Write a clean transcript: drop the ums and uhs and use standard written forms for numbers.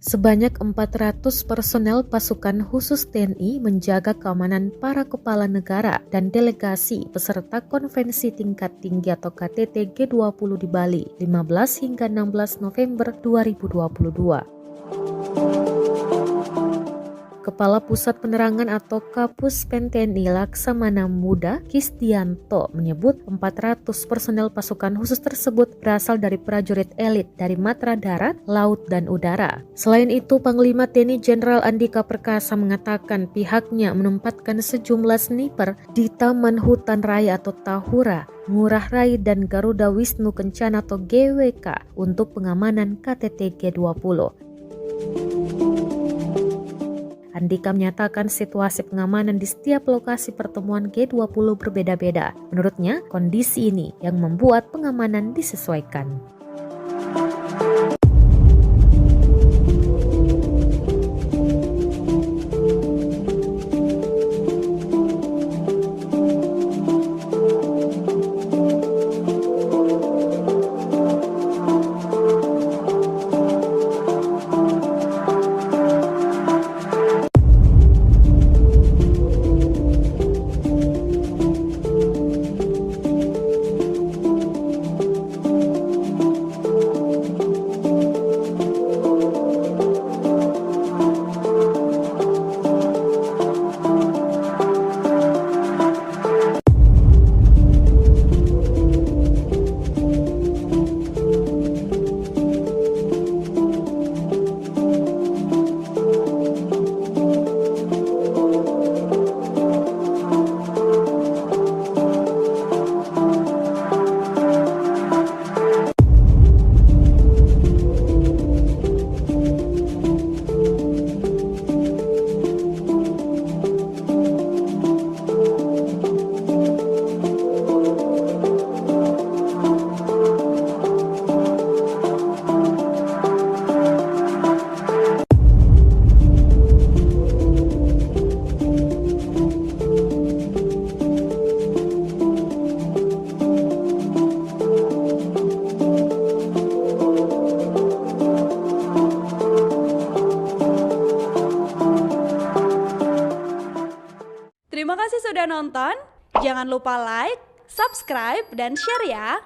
Sebanyak 400 personel pasukan khusus TNI menjaga keamanan para kepala negara dan delegasi peserta konvensi tingkat tinggi atau KTT G20 di Bali 15 hingga 16 November 2022. Kepala Pusat Penerangan atau Kapuspen TNI Laksamana Muda Kisdianto menyebut 400 personel pasukan khusus tersebut berasal dari prajurit elit dari matra darat, laut, dan udara. Selain itu, Panglima TNI Jenderal Andika Perkasa mengatakan pihaknya menempatkan sejumlah sniper di Taman Hutan Raya atau Tahura, Ngurah Rai, dan Garuda Wisnu Kencana atau GWK untuk pengamanan KTT G20. Andika menyatakan situasi pengamanan di setiap lokasi pertemuan G20 berbeda-beda. Menurutnya, kondisi ini yang membuat pengamanan disesuaikan. Terima kasih sudah nonton. Jangan lupa like, subscribe, dan share ya.